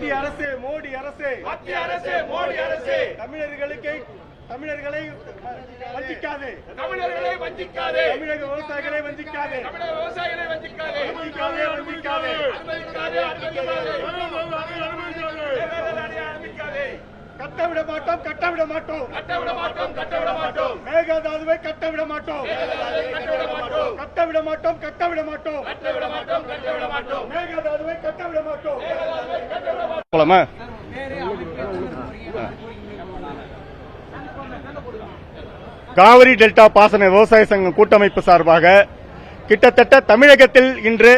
மத்திய அரசு மோடி அரசு தமிழர்களை வஞ்சிக்காதே, தமிழக விவசாயிகளை வஞ்சிக்காதே, கட்டவிட மாட்டோம், மேகதாதுவை கட்டவிட மாட்டோம், மேகதாதுவை கட்டவிட மாட்டோம். போலாமா? காவிரி டெல்டா பாசன விவசாய சங்கம் கூட்டமைப்பு சார்பாக கிட்டத்தட்ட தமிழகத்தில் இன்று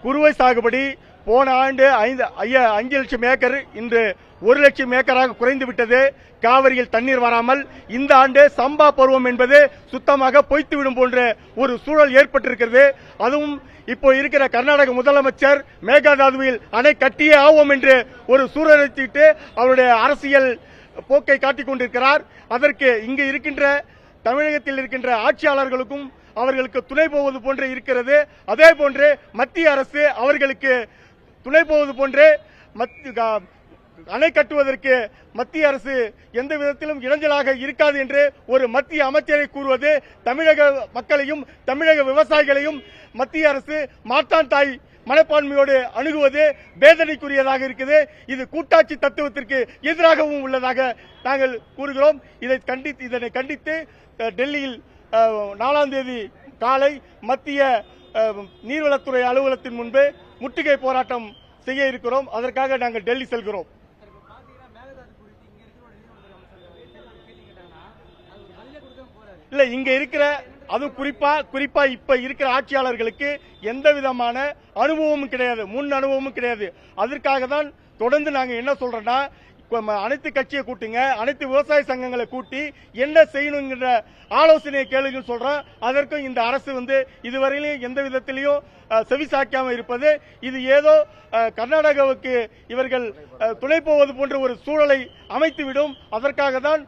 குறுவை சாகுபடி போன ஆண்டு 5 லட்சம் ஏக்கர் இன்று 1 லட்சம் ஏக்கராக குறைந்துவிட்டது. காவிரியில் தண்ணீர் வராமல் இந்த ஆண்டு சம்பா பருவம் என்பது சுத்தமாக பொய்த்துவிடும் போன்ற ஒரு சூழல் ஏற்பட்டிருக்கிறது. அதுவும் இப்போ இருக்கிற கர்நாடக முதலமைச்சர் மேகதாதுவில் அணை கட்டியே ஆவோம் என்று ஒரு சூழலிட்டு அவருடைய அரசியல் போக்கை காட்டிக் கொண்டிருக்கிறார். அதற்கு இங்கு இருக்கின்ற தமிழகத்தில் இருக்கின்ற ஆட்சியாளர்களுக்கும் அவர்களுக்கு துணை போவது போன்று இருக்கிறது. அதே போன்று மத்திய அரசு அவர்களுக்கு துணை போவது போன்று அணை கட்டுவதற்கு மத்திய அரசு எந்த விதத்திலும் இடைஞ்சலாக இருக்காது என்று ஒரு மத்திய அமைச்சரை கூறுவது தமிழக மக்களையும் தமிழக விவசாயிகளையும் மத்திய அரசு மாற்றான் தாய் மனப்பான்மையோடு அணுகுவது வேதனைக்குரியதாக இருக்குது. இது கூட்டாட்சி தத்துவத்திற்கு எதிராகவும் உள்ளதாக நாங்கள் கூறுகிறோம். இதனை கண்டித்து டெல்லியில் 4ஆம் தேதி காலை மத்திய நீர்வளத்துறை அலுவலகத்தின் முன்பு முற்றுகை போராட்டம் செய்ய இருக்கிறோம். அதற்காக நாங்கள் டெல்லி செல்கிறோம். இல்ல இங்க இருக்கிற அது குறிப்பா இப்ப இருக்கிற ஆட்சியாளர்களுக்கு எந்த விதமான அனுபவமும் கிடையாது, முன் அனுபவமும் கிடையாது. அதற்காக தான் தொடர்ந்து நாங்க என்ன சொல்றோம்னா, அனைத்து கட்சியை கூட்டுங்க, அனைத்து விவசாய சங்கங்களை கூட்டி என்ன செய்யணுங்கிற ஆலோசனையை கேளுங்கன்னு சொல்றோம். அதற்கும் இந்த அரசு இதுவரையிலும் எந்த விதத்திலையும் செவிசாய்க்காம இருப்பது, இது ஏதோ கர்நாடகாவுக்கு இவர்கள் துணை போவது போன்ற ஒரு சூழலை அமைத்துவிடும். அதற்காக தான்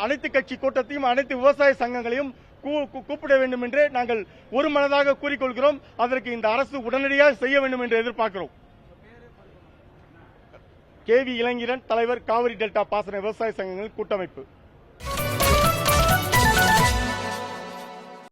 அனைத்து கட்சி கூட்டத்தையும் அனைத்து விவசாய சங்கங்களையும் கூப்பிட வேண்டும் என்று நாங்கள் ஒரு மனதாக கூறிக்கொள்கிறோம். அதற்கு இந்த அரசு உடனடியாக செய்ய வேண்டும் என்று எதிர்பார்க்கிறோம். KV இளங்கீரன், தலைவர், காவிரி டெல்டா பாசன விவசாய சங்கங்கள் கூட்டமைப்பு.